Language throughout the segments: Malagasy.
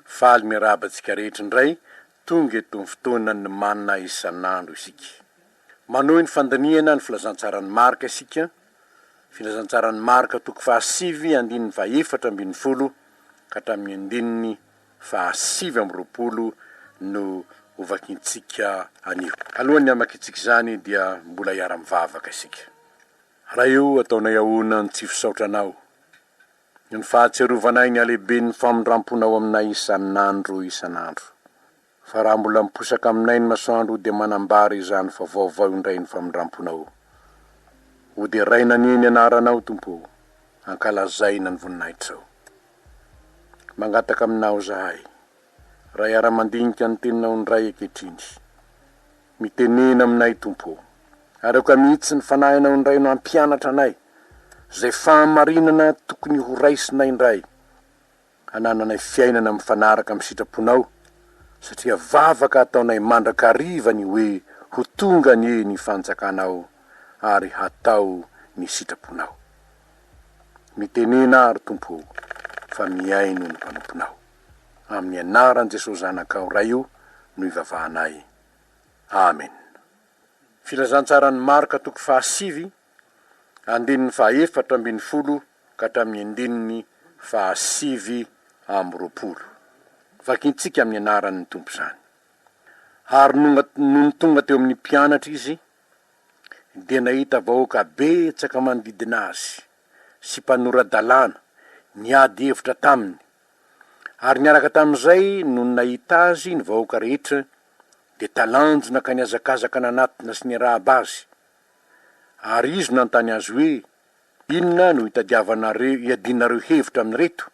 faly miarabantsika rehetra indray tonga eto ny fotoanany manana isan'andro isika. Manohy ny fandaniana ny filazantsaran'ny marika isika, filazantsaran'ny marika toko 7:4 ka hatramin'ny 7:20 no ovakintsika anio. Alohan'ny amakitsika izany dia mbola iara-mivavaka isika. Raha io ataonay ahoana ny tsy fisaotranao, ny fahatsiarovanay ny alehibe ny famindramponao aminay isan'andro. Fa raha mbola miposaka aminay ny masoandro dia manambary izany fa vaovao indray ny famindramponao. Ho dia raina ny anaranao Tompo, ankalazaina ny voninahitrao. Mangataka aminao zahay, raha iara-mandinika ny teninao indray ankehitriny. Mitenena aminay Tompo, araka mihitsy ny fanahinao indray no ampianatra anay, zay fahamarinana tokony ho raisinay indray. Hanananay fiainana mifanaraka amin'ny sitraponao, satria vavaka ataonay mandrakariva ny hoe ho tonga ny ny fanjakanao ary hatao ny sitraponao. Mitenena ary Tompo, fa miaino ny mpanomponao. Amin'ny anaran'i Jesosy zanakao ray io no ivavahanay. Amen. Filazantsaran'ny marika toko 7 andininy 4:20 ka hatramin'ny 7:20. Vakintsika amin'ny anaran'ny Tompo izany. Ary no tonga teo amin'ny mpianatra izy, dia nahita vahoaka betsaka manodidina azy sy mpanorandalàna niady hevitra taminy. Ary niaraka tamin'izay no nahita azy ny vahoaka rehetra dia talanjona ka niazakazaka nanatina sy nirahaba azy. Ary izy nanontany azy hoe, inona no iadinareo hevitra amin'ireto?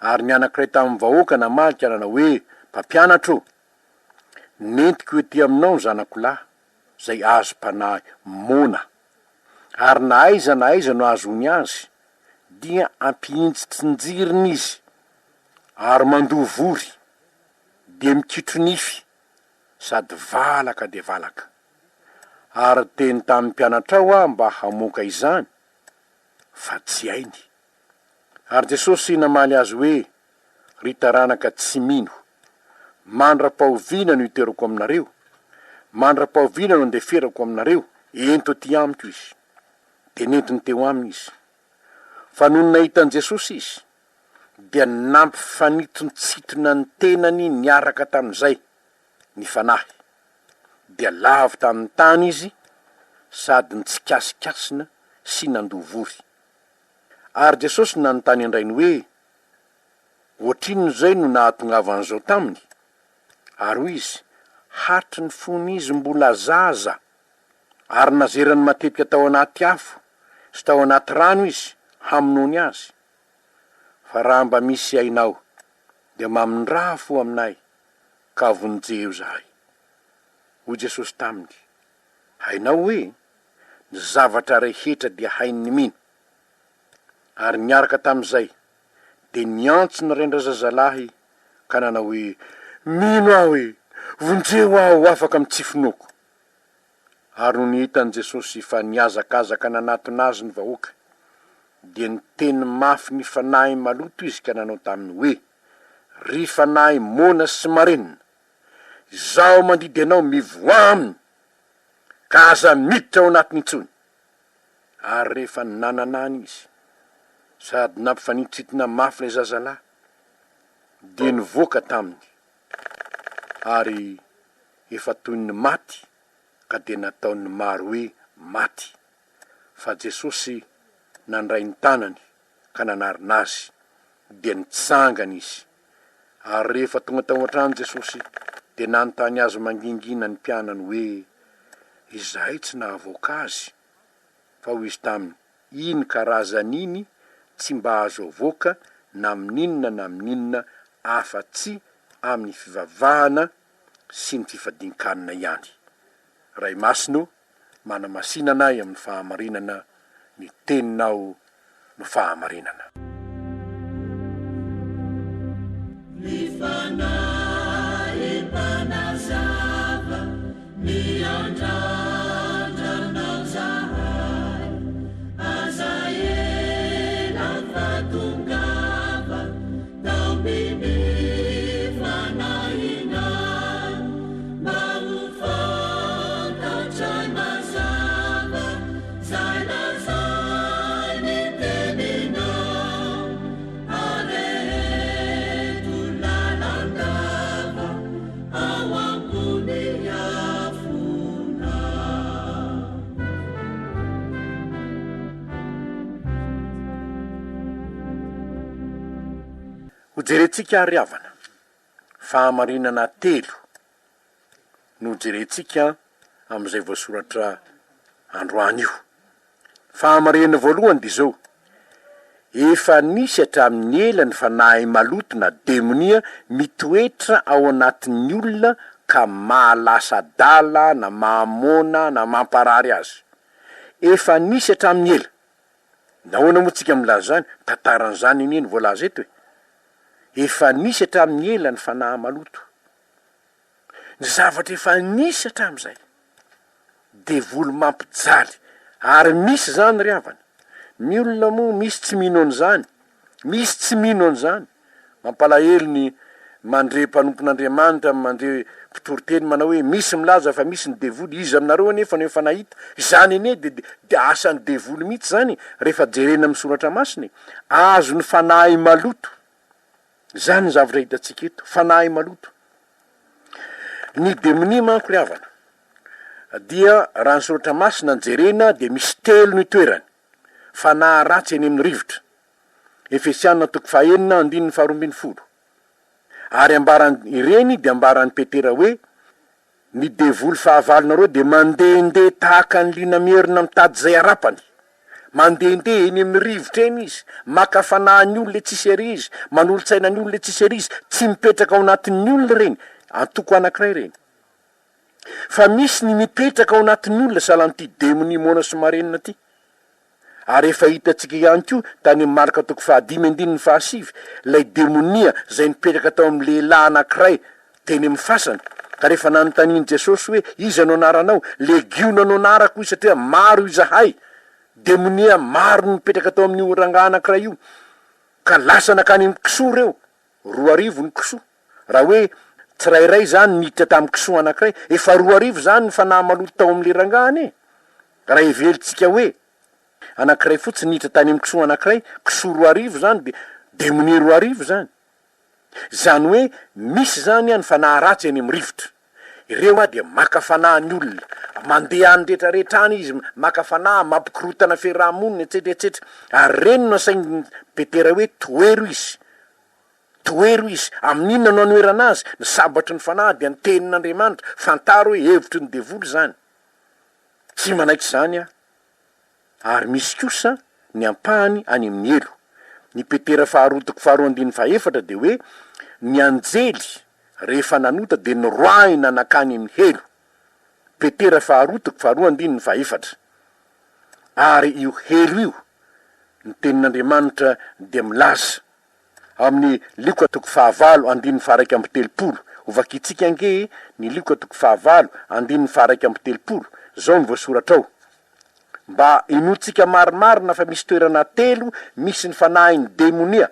Ary ny anankiray tamin'ny vahoaka namalika nanao hoe, mpampianatro, nentiko ety aminao ny zanako lahy, zay azo mpanahy mona. Ary na aiza no azony azy, dia ampihintsitsinjiriny izy, ary mandovory, dia mikitro nify, sady valaka dia valaka. Ary teny tamin'ny mpianatra ao mba hamoaka izany, fa tsy hainy. Ary Jesosy namaly azy hoe, ry taranaka tsy mino, mandra-pahoviana no iterako aminareo, mandra-pahoviana no ndeferako aminareo, ento ty amiko izy. Dia nentiny teo aminy izy. Fa noho nahitan'i Jesosy izy, dia nampifanitonsitona ny tenany niaraka tamin'izay ny fanahy. Dia lavo tamin'ny tany izy, sady nitsikasikasina sy nandovory. Ary Jesosy nanontany andrainy hoe, ohatrin'ny zay no nahatongavan'izao taminy? Ary hoy izy, hatry ny fony izy mbola zaza, ary nazerany matetika tao anaty afo sy tao anaty rano izy hamonoany azy. Fa raha mba misy ainao, dia mamindraha fo aminay, ka vonjeo zahay. Hoy Jesosy taminy, hainao hoe ny zavatra rehetra dia hainy mino. Ary niaraka tamin'izay, dia niantsona rendra zazalahy ka nanao hoe, mino aho hoe, vonjeo aho afaka mitsifinoko. Ary no nihitan'i Jesosy fa niazakazaka nanatona azy ny vahoaka, dia niteny mafy ny fanahy maloto izy ka nanao taminy hoe, ry fanahy mona sy marenina, zaho mandidy anao mivoaminy, ka aza miditra ao anatiny intsony. Ary rehefa nananany izy, sady nampifanitsitona mafy ilay zazalahy, dia nivoaka taminy, ary efa toy ny maty, ka dia nataony maro hoe maty. Fa Jesosy nandray ny tanany ka nanarina azy, dia nitsangana izy. Ary rehefa tonga tao an-trano Jesosy, dia nanontany azy mangingina ny mpianany hoe, izahay tsy nahavoaka azy? Fa hoy izy taminy, iny karazan'iny tsy mba azo avoaka na amin'inona afa-tsy amin'ny fivavahana sy ny fifadin-kanina ihany. Ray masino, manamasinanay amin'ny fahamarinana, ny teninao no fahamarinana. Tungava, tão bem. ho jerentsika ry havana fahamarinana telo no jerentsika am'izay voasoratra androany io. Fahamarinana voalohany de zao: efa nisy hatramin'ny ela ny fanahy maloto na demonia mitoetra ao anatin'ny olona ka mahalasa dala na mahamona na mamparary azy. Efa nisy hatramin'ny ela. Nahoana moa tsika milaza zany? Tantaran'izany iny voalaza eto hoe efa nisy hatramin'ny ela ny fanahy maloto. Ny zavatra efa nisy hatramin'izay de volo mampijaly. Ary misy zany ry havana. Ny olona moa misy tsy mino an'izany, misy tsy mino an'izany. Mampalahelo ny mandre mpanompon'Andriamanitra, mandre mpitoroteny manao hoe misy milaza fa misy ny devoly. Izy aminareo anefa no efa nahita izany ene de asan'ny devoly mihitsy zany rehefa jerena amin'ny soratra masina. Azo ny fanahy maloto. Zany ny zavatra hitatsika eto, fanahy maloto. Ny demonia manko ry havana dia raha ny soratra masina ny jerena de misy telo ny toerany. Fanahy ratsy eny amin'ny rivotra. Efesianina 4:9-12. Ary ambaran ireny de ambaran'ny Petera hoe ny devoly fahavalonareo de mandehandeha tahaka ny lina mierina mitady zay arapany. Mandehandeha eny amin'ny rivotra eny izy, maka fanahin'ny olona le tsisy ery izy, manolo-tsaina ny olona le tsisy ery izy, tsy mipetraka ao anatin'ny olona reny, antoko anankiray reny. Fa misy ny mipetraka ao anatin'ny olona salan'ity demonia mona sy marenina ty. Ary efa hitatsika ihany koa tany amin'ny Marka 5:5, lay demonia zay nipetraka tao amin'ny lehilahy anankiray teny amin'ny fasana. Ka rehefa nanontaniany Jesosy hoe iza no anaranao? Legiona no anarako io satria maro izahay. Demonia maro no nipetraka tao amin'ny rangahy anankiray io. Ka lasa nakany amin'ny kisoa reo. 2 ny kisoa. Raha hoe tsirairay zany niditra tamin'ny kisoa anankiray, efa 2 zany ny fanahy maloto tao amin'ny rangahany. Raha hevelitsika hoe anankiray fotsiny niditra tany amin'ny kisoa anankiray, kisoa 2 zany de demonia 2 zany. Zany hoe misy zany ny fanahy ratsy eny amin'ny rivotra. Ireo de maka fanahin'ny olona, mandeha any rehetrarehetra any izy, maka fanahy, mampikorotana fiarahamonina etc. Ary reny no asain'ny Petera hoe toero izy. Toero izy. Amin'inona no anoerana azy? Ny sabatry ny fanahy dia ny tenin'Andriamanitra. Fantaro hoe hevitry ny devoly zany. Tsy manaiky zany ary misy kosa ny ampahany any amin'ny elo. Ny Petera 2:2-4 de hoe ny anjely rehefa nanota de noroahina nakany amin'ny helo. Petera 2:2-4. Ary io helo io ny tenin'Andriamanitra de milaza amin'ny Luka 5:1-3. Ovakitsika ange ny Luka 5:1-3. Zao ny voasoratra ao. Mba inotsika marimarina fa misy toerana telo misy ny fanahin'ny demonia.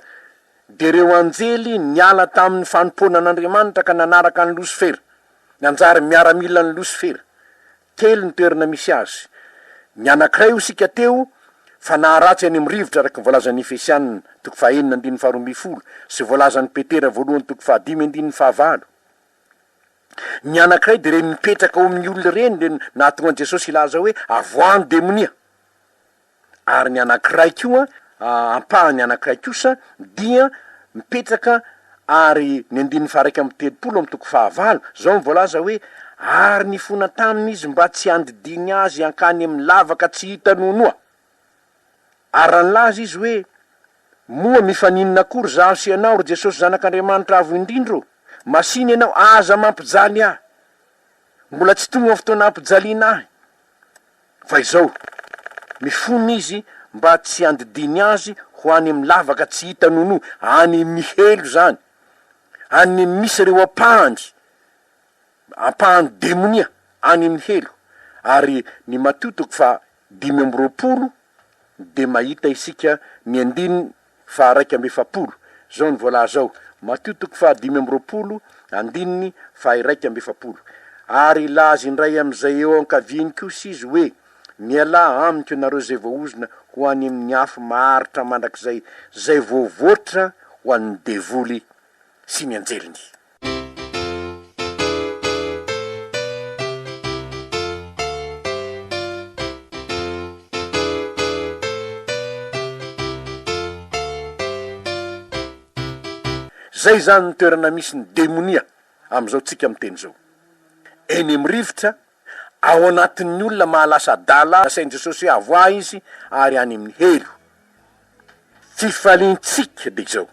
De reo anjely niala tamin'ny fanompoanan'Andriamanitra ka nanaraka ny Losifera. Nanjary miaramila ny Losifera. Telo ny toerana misy azy. Ny anankiray ho sika teo fanahy ratsy any amin'ny rivotra araka voalazan'ny Efesianina 4:1-12 sy voalazan'ny Petera 1:5-9. Ny anankiray de reny mipetraka ao amin'ny olona reny le nahatonga Jesosy ilaza hoe avoany demonia. Ary ny anankiray koa ampahany anankiray kosa dia mipetraka ary ny 1:13 zao ny voalaza hoe ary ny fona taminy izy mba tsy andidiny azy hankany amin'ny lavaka tsy hita nonoa. Ary ran'laza izy hoe moa mifaninona akory zaho sy ianao ro Jesosy zanak'Andriamanitra avo indrindro? Masiny ianao aza mampijaly ahy. Mbola tsy tonga fotoana hampijaliana ahy. Fa izao mifona izy mba tsy andidiny azy ho any amin'ny lavaka tsy hita nono, any amin'ny helo zany. Any misy reo ampahany demonia any amin'ny helo. Ary ny matotoko fa 5:20 de mahita isika ny 1:7. Zao ny voalaza ao. Matotoko fa 5:20-1:7. Ary laza indray am'izay eo ankaviany kosa izy hoe miala amiko ianareo zay voaozona ho any amin'ny afo maharitra mandrakizay zay voavoatra ho an'ny devoly sy ny anjeliny. zay zany ny toerana misy ny demonia am'izao tsika am'teny zao. Eny am'rivotra ao anatin'ny olona mahalasa dala sain Jesosy hoe avoa izy ary any amin'ny helo. Fifalintsika de zao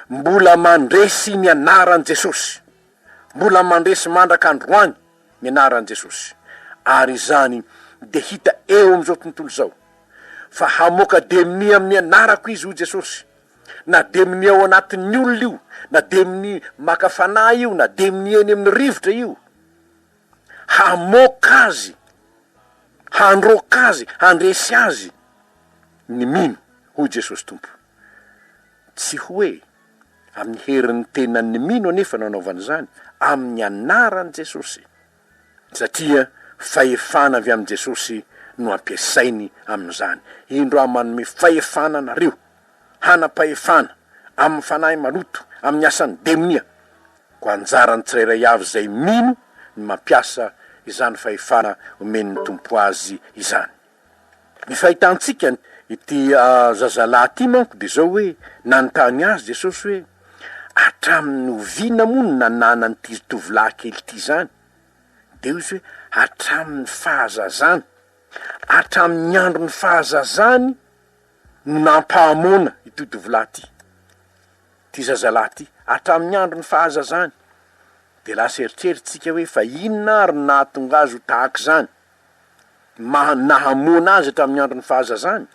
mbola mandresy ny anaran Jesosy, mbola mandresy mandrak'androany ny anaran Jesosy, ary zany de hita eo am'izao tontolo zao fa hamoaka demonia amin'ny anarako izy ho Jesosy, na demonia ao anatin'ny olona io, na demonia makafana io, na demonia eny amin'ny rivotra io, hamoaka azy, handroaka azy, handresy azy ny mino ho Jesosy tompo. Tsy hoe amin'ny herin'ny tenan'ny mino anefa nanaovana zany, amin'ny anaran Jesosy, satria fahefana avy amin'ny Jesosy no ampiasainy amin'izany. Indro manome fahefana nareo, hanapahefana amin'ny fanahy maloto, amin'ny asan'ny demonia, ko anjarany tsirairay avy zay mino ny mampiasa izany fahefana omen'ny tompo azy izany. Ny fahitantsika ity zazalahy ty manko de zao hoe nanontany azy Jesosy hoe hatramin'ny oviana moa no nanana n'ity tovolahy kely ty zany, de izy hoe hatramin'ny fahazazany, hatramin'ny andro ny fahazazany no nampahamona ity tovolahy ty zazalahy ty, hatramin'ny andro ny fahazazany. De lasa eritrerititsika hoe fa inona ary nahatonga azy ho tahaka zany, nahamona azy hatramin'ny andro ny fahazazany.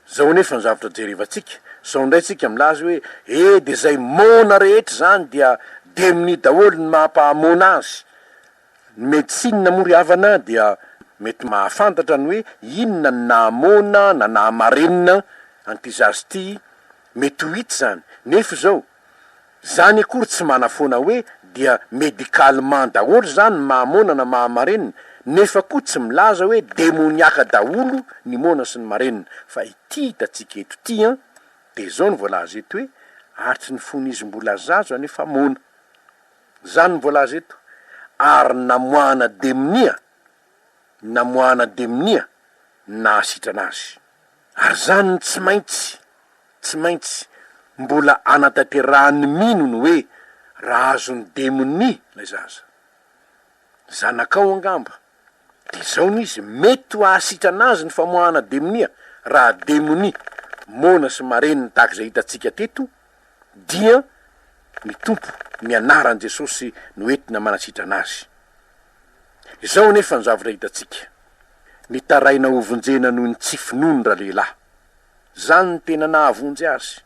Zao nefa ny zavatra jerevantsika, sao ndray tsika milaza hoe de zay mona rehetra zany dia demonia daholo ny mampahamona azy. Medicine moa ry havana dia mety mahafantatra ny hoe inona ny nahamona na nahamarenina anty zazy ty, mety ho hita zany. Nefa zao zany akory tsy manafona hoe dia médicalement daholo zany mahamona na mahamarenina, nefa koa tsy milaza hoe demoniaka daholo ny mona sy ny marenina. Fa ity hitatsika eto ty de zao ny voalaza eto hoe aritry ny fonizy mbola zazo anefa mona. Zany ny voalaza eto, ary namoahana demonia na sitrana azy. Ary zany tsy maintsy mbola anatanterahany minony hoe raha azony demonia lay zaza zanakao angamba, de zao nizy mety ho ahasitrana azy ny famoahana demonia. Raha demonia mona sy mareniny tahaka zay hitatsika teto, dia ny tompo ny anaran Jesosy no entina manasitrana azy. Izao nefa ny zavatra hitatsika, nitaraina ovonjena noho ny tsy finoany ra lehilahy, zany ny tena nahavonjy azy.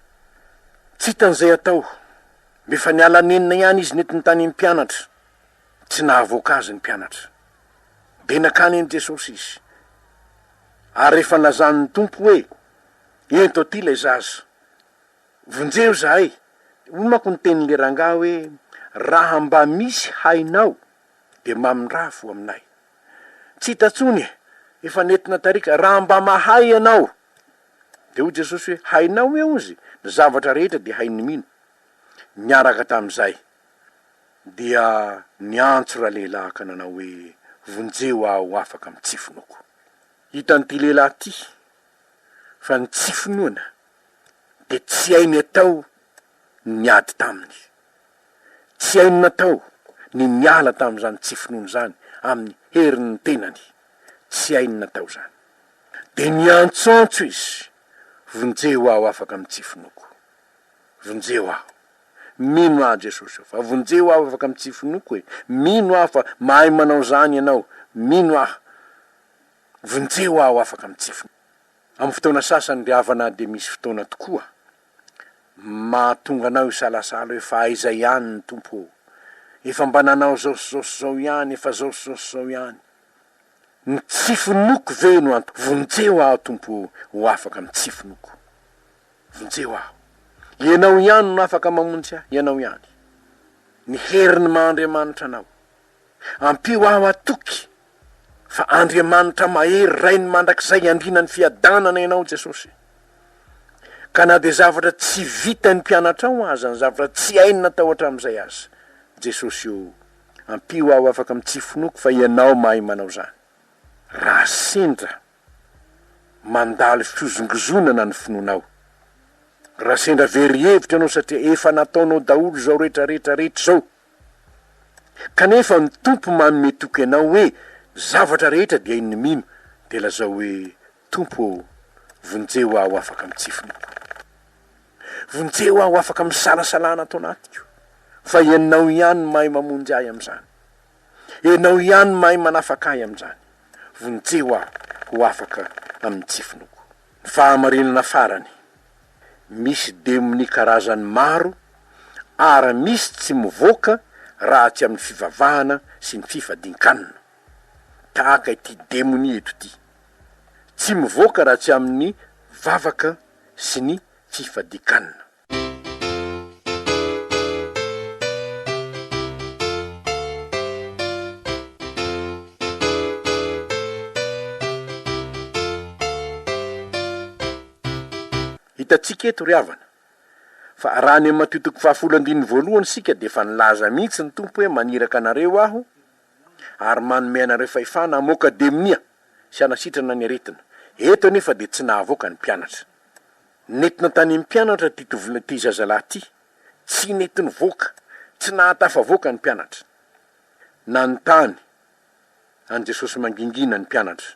Tsy hitan'izay atao, mefa niala nenina ihany izy nentiny tany mpianatra, tsy nahavoaka azy ny mpianatra, de nakany any Jesosy izy. Ary rehefa nalazany ny tompo hoe ento aty lay zaza, vonjeo zahay, hoy manko ny tenin'le rangahy hoe raha mba misy hainao de mamindrafo aminay. Tsy hitatsony efa nentina tarika, raha mba mahay ianao, de hoy Jesosy hoe hainao eo izy, ny zavatra rehetra de hainy mino. Niaraka tam'izay dia niantso ra lehilahy ka nanao hoe vonjeo aho afaka amin'ny tsy finoko. Hitan'ity lehilahy ty fa ny tsy finoana de tsy hainy atao niady taminy, tsy hainy natao ny miala tam'izany tsy finoana zany amin'ny herin'ny tenany, tsy hainy natao zany. De niantsoantso izy, vonjeo aho afaka amin'ny tsy finoko, vonjeo aho. Mino aho Jesosy, fa vonjeo aho afaka amin'ny tsy finoko e, mino aho fa mahay manao zany ianao, mino aho, vonjeo aho afaka amin'ny tsy finoko. Amin'ny fotoana sasany ry havana de misy fotoana tokoa mahatonga anao isalasala hoe fa aiza ihany ny tompo, efa mba nanao zao ihany, efa zao ihany. Ny tsy finoko ve no vonjeo aho tompo ho afaka amin'ny tsy finoko, vonjeo aho. Ianao ihany no afaka mamonjy aho, ianao ihany. Ny heriny mahandriamanitra anao, ampio aho atoky fa Andriamanitra mahery rainy mandrakizay andrina ny fiadanana ianao Jesosy. Ka na de zavatra tsy vita ny mpianatra ao aza, ny zavatra tsy hainy natao hatram'izay aza, Jesosy io ampio aho afaka amin'ny tsy finoko fa ianao mahay manao zany. Raha sendra mandalo fizongizonana ny finoanao, raha sendra very hevitra ianao satria efa nataonao daholo zao rehetrarehetrarehetra zao, kanefa ny tompo manome toky anao hoe zavatra rehetra dia iny mino, de lazao hoe tompo vonjeo aho afaka mitsifinoko, vonjeo aho afaka misalasalana ato anatiko, fa ianao ihany mahay mamonjy ahy am'izany, ianao ihany mahay manafaka ahy am'izany, vonjeo aho ho afaka amin'ny tsifinoko. Ny fahamarinana farany, misy demony karazany maro ary misy tsy mivoaka raha tsy amin'ny fivavahana sy ny fifadin-kanina. Tahaka ity demony eto ty, tsy mivoaka raha tsy amin'ny vavaka sy ny fifadin-kanina. Hitatsika eto ry havana fa raha ny matotoko 7 sika de fa nilaza mihitsy ny tompo hoe maniraka anareo aho ary manome anareo fahefana hamoaka demonia sy hanasitrana ny aretina. Eto nefa de tsy nahavoaka ny mpianatra. Nentina tany mpianatra ty zazalahy ty, tsy nety nivoaka, tsy nahatafavoaka ny mpianatra. Nanontany an Jesosy mangingina ny mpianatra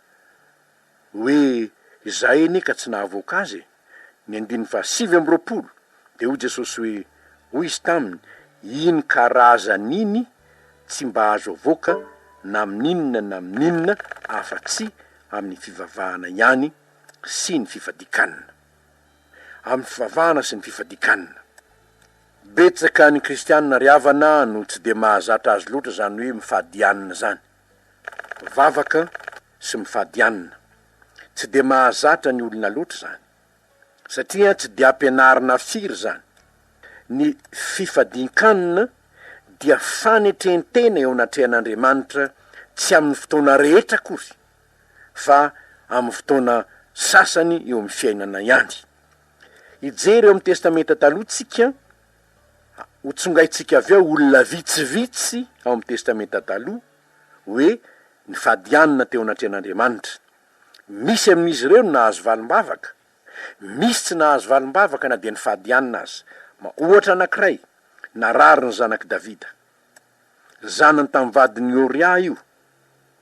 hoe izahay nika tsy nahavoaka azy. Ny 7:20 de hoy Jesosy hoe, hoy izy taminy, iny karazan'iny tsy mba azo avoaka na amin'inona afa-tsy amin'ny fivavahana ihany sy ny fifadikanina. Amin'ny fivavahana sy ny fifadikanina. Betsaka ny kristianina ry havana no tsy de mahazatra azy loatra zany hoe mifadianina zany. Vavaka sy mifadianina tsy de mahazatra ny olona loatra zany, satria tsy de ampianarina firy zany. Ny fifadin-kanina dia fanetrentena eo anatrehan'Andriamanitra tsy amin'ny fotoana rehetra kory, fa amin'ny fotoana sasany eo amin'ny fiainana ihany. Ijery eo amin'ny testamenta talohatsika, hotsongaitsika avy eo olona vitsivitsy ao amin'ny testamenta taloha hoe ny fadianina teo anatrehan'Andriamanitra. Misy amin'izy ireo nahazo valim-bavaka, misy tsy nahazo valim-bavaka na dia ny fadianina azy. Ohatra anankiray, narary ny zanaky Davida, zanany tamin'ny vadiny Oria io,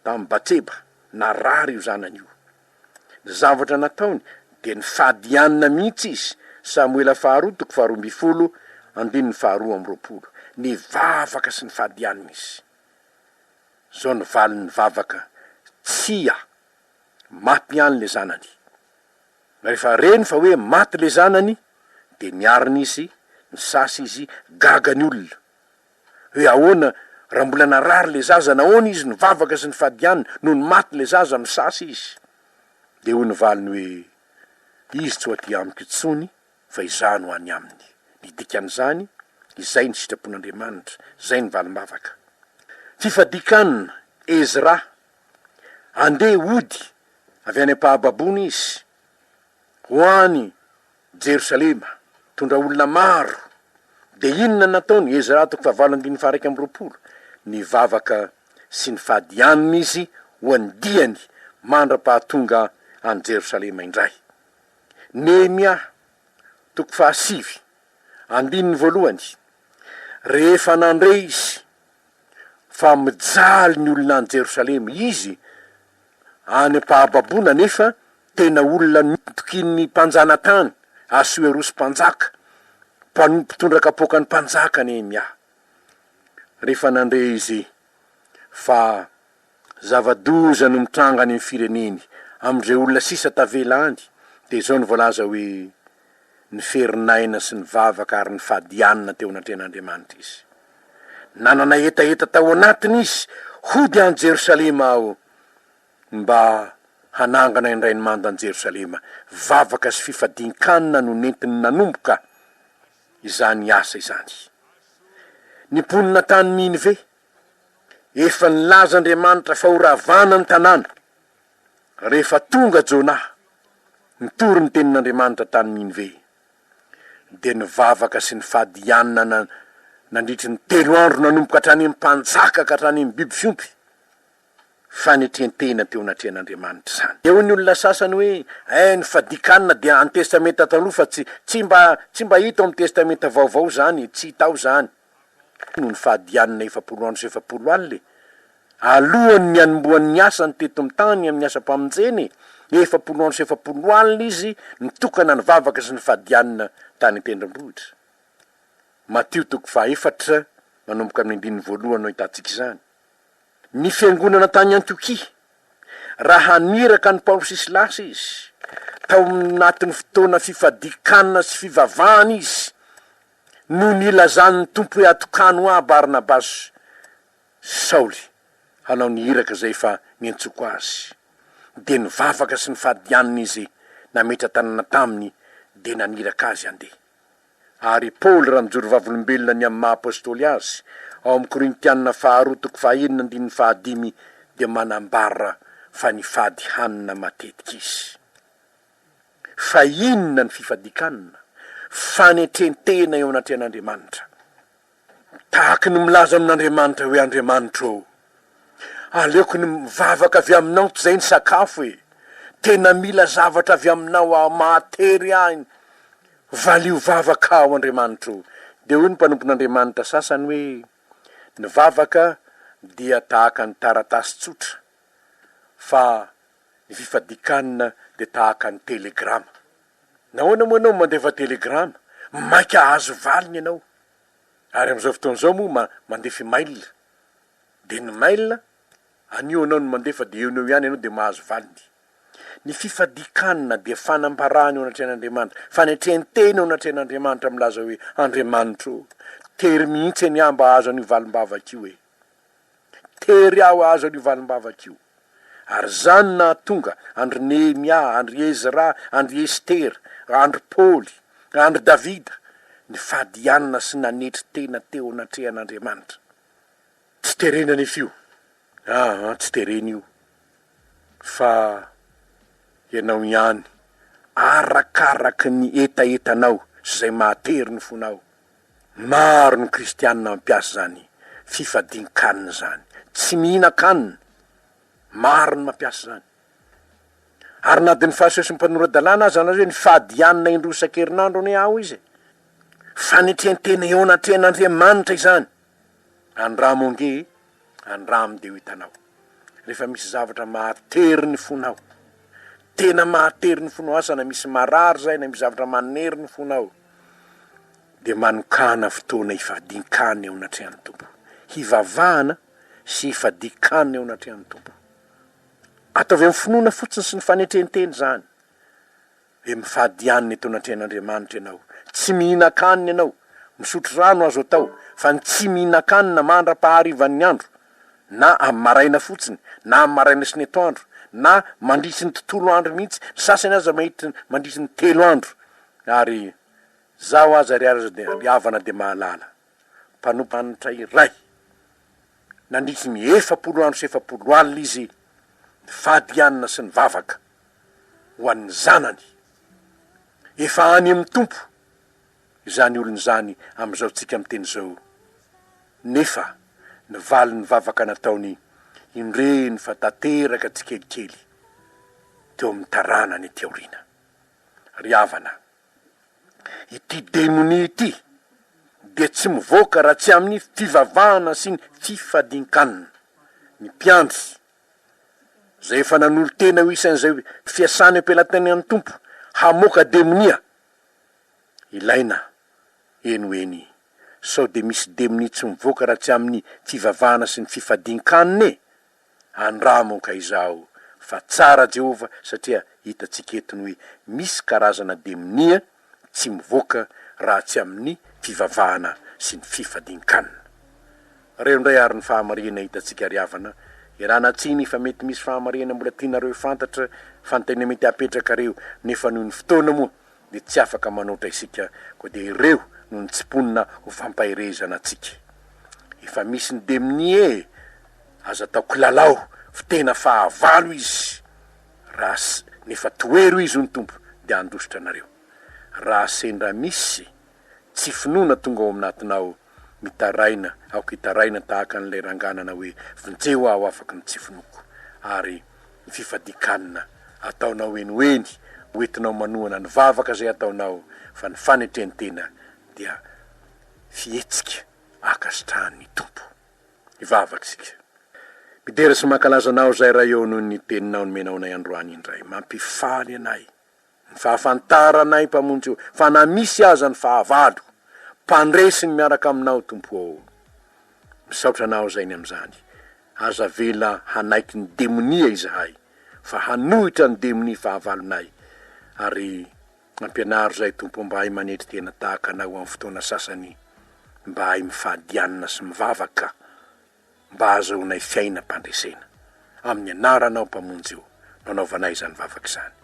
tamin'ny Batseba, narary io zanany io. Zavatra nataony de ny fadianina mihitsy izy. Samuela 2:12, 2:20, ny vavaka sy ny fadianina izy. Zao ny valiny vavaka, tsia maty ihany le zanany. Rehefa reny fa hoe maty le zanany, de niariny izy, nisasy izy gagany olona. Hoe ahoana raha mbola narary le zaza, nahoana izy ny vavaka sy ny fadianina no ny maty le zaza, misasy izy. De ho ny valiny hoe, izy tsy ho aty amiko intsony fa izah no any aminy. Ny dikan'izany, izay ny sitrapon'Andriamanitra, zay ny valim-bavaka. Fifadikanina, Ezra, andeha ody avy any am-pahababony izy ho any Jerosalema, tondra olona maro. De inona nataony Ezra 2:20, ny vavaka sy ny fadianina izy ho andiany mandra-pahatonga any Jerosalema indray. Nehemia 5:1, rehefa nandray izy fa mijaly ny olona any Jerosalema, izy any am-pahababona nefa tena olona nitokiny mpanjana tany, Asuerosy mpanjaka, mpitondra kapoakany mpanjaka Nehemia. Rehefa nandray izy fa zava-doza no mitranga any amin'ny fireneny amindre olona sisa tavela any, de zao ny voalaza hoe ny ferinaina sy ny vavaka ary ny fadianina teo anatrehan'Andriamanitra izy. Nanana etaeta tao anatiny izy, hody any Jerosalema ao mba hanangana indray ny mando any Jerosalema. Vavaka sy fifadin-kanina no nentiny nanomboka izany asa izany. Ny mponina tany Ninive, efa nilaza Andriamanitra fa horavana ny tanàna. Rehefa tonga Jona, nitory ny tenin'Andriamanitra tany Ninive, de ny vavaka sy ny fadianina nandritry ny 3 andro nanomboka hatrany amin'ny mpanjaka ka hatrany amin'ny biby fiompy. fanetentena teo anatrehan'Andriamanitra zany. Eo ny olona sasany hoe ny fadikanina dia any testamenta taloha fa tsy mba hita amin'ny testamenta vaovao zany, tsy hitao zany. No ny fahadianina 700 andro sy 700 alina alohan'ny ny anombohan'ny asany teto amin'ny tany amin'ny asa-pamonjeny 700 andro sy 700 alina izy nitokana ny vavaka sy ny fahadianina tany an-tendrombohitra. Matio 4 manomboka amin'ny 1 no hitantsika izany. Ny fiangonana tany Antiokia raha niraka ny Paoly sy Silasy izy tao anatin'ny fotoana fifadikanana sy fivavahana izy no nilazan'ny tompo hoe atokano Barnabasy Saoly hanao ny iraka zay fa niantsoko azy. De ny vavaka sy ny fahadianina izy nametra tanana taminy de naniraka azy andeha. Ary Paoly raha mijoro vavolombelona ny amin'ny maha-apôstôly azy ao amin'ny Korintianina 2:1-5 de manambara fa ny fadihanina matetika izy. Fa inona ny fifadikanina? Fanetrentena eo anatrehan'Andriamanitra. Tahaka ny milaza amin'Andriamanitra hoe Andriamanitra aleoko ny mivavaka avy aminao tsy zay ny sakafo tena mila zavatra avy aminao matery any. Valio vavaka ao Andriamanitra. De hoy ny mpanompon'Andriamanitra sasany hoe ny vavaka dia tahaka ny taratasy tsotra fa ny fifadikanina dia tahaka ny telegrama. Nahoana moa ianao mandefa telegrama? Maika azo valiny ianao. Ary amin'izao fotoan'izao moa mandefa mail. De ny mail anio anao no mandefa de eo ihany ianao de mahazo valiny. Ny fifadikanina dia fanambarana eo anatrehan'Andriamanitra, fanetrentena eo anatrehan'Andriamanitra milaza hoe Andriamanitra tery mihitsy ny amba azo an'io valim-bavaka io tery aho azo an'io valim-bavaka io. Ary zany na tonga andry Nehemia, andry Ezra, andry Ester, andry Paoly, andry Davida ny fadianina sy nanetry tena teo anatrehan'Andriamanitra. Tsy terena ny fio. Tsy terena io. Fa ianao ihany arakaraky ny etaetanao zay matery ny fonao. Maro ny kristianina mampiasa zany fifadin-kanina zany. Tsy mihina-kanina. Maro ny mampiasa zany. Ary na de ny fahasoasan'ny mpanorandalàna azy anazy hoe ny fahadianina indroa isan-kerinandro any ao izy. Fanetrentena eo anatrehan'Andriamanitra izany. Andramo ange, andramo de ho hitanao. Rehefa misy zavatra matery ny fonao, tena matery ny fonao asa na misy marary zay na misy zavatra manery ny fonao, de manokana fotoana hifadin-kanina eo anatrehan'ny tompo. Hivavahana sy hifadin-kanina eo anatrehan'ny tompo. Ataovy amin'ny finoana fotsiny sy ny fanetrenteny zany. Hoe mifadianina eto anatrehan'Andriamanitra ianao. Tsy mihina-kanina ianao. Misotro rano azo atao. Fa ny tsy mihina-kanina mandra-paharivan'ny andro. Na amin'ny maraina fotsiny, na amin'ny maraina sy ny atoandro, na mandritsy ny tontolo andro mihitsy. Sasany aza mandritsy ny 3 andro. Ary zaho aza riavana de mahalala. Mpanompanitra iray. Nandritsy ny 700 andro sy 700 alina izy fadianina sy ny vavaka ho an'ny zanany. Efa any amin'ny tompo izany olony zany amin'izao tsika miteny zao. Nefa ny vali ny vavaka nataony indreny fa tanteraka tsikelikely teo amin'ny taranany ety aoriana. Riavana. Ity demoni ity dia tsy mivoaka raha tsy amin'ny fivavahana sy ny fifadin-kanina. Ny mpiandry zay efa nanolo tena ho isan'izay fiasany ampelatany amin'ny tompo hamoaka demonia. Ilaina eny sao de misy demoni tsy mivoaka raha tsy amin'ny fivavahana sy ny fifadin-kanina. Andramo ka izao fa tsara Jehova satria hitatsika etony hoe misy karazana demonia tsy mivoaka raha tsy amin'ny fivavahana sy ny fifadin-kanina. Reo ndray ary ny fahamarina hitatsika riavana. Irana tsiny fa mety misy fahamarina mbola tianareo fantatra fantany mety apetraka reo nefa noho ny fotoana moa de tsy afaka manotra isika ko de ireo noho ny tsiponina ho fampahirezana atsika. Efa misy ny demonia aza atao kilalao fa tena fahavalo izy raha nefa toero izy ny tompo de andositra anareo. Raha sendra misy tsy finoana tonga ao aminatinao mitaraina aoka hitaraina tahaka an'ilay ranganana hoe vonjeo aho afaky ny tsy finoko. ary ny fifadikanina ataonao enoeny hoentinao manohana ny vavaka zay ataonao, fa ny fanetrentena dia fietsika akasitrahan'ny tompo ivavaksika. Midera sy mankalaza anao zay raha eo noho ny teninao nomenao anay androany indray, mampifaly anay, ny fahafantara anay mpamonjy io, fa na misy aza ny fahavalo mpandresiny miaraka aminao tompo ao. Misaotra anao zay ny am'zany, aza vela hanaiky ny demonia izahay, fa hanohitra ny demonia fahavalonay, ary ampianaro zay tompo mba hay manetry tena tahaka anao amin'ny fotoana sasany, mba hay mifadianina sy mivavaka, mba azonay fiaina mpandresena. Amin'ny anaranao mpamonjy io, nanaovanay zany vavaka zany.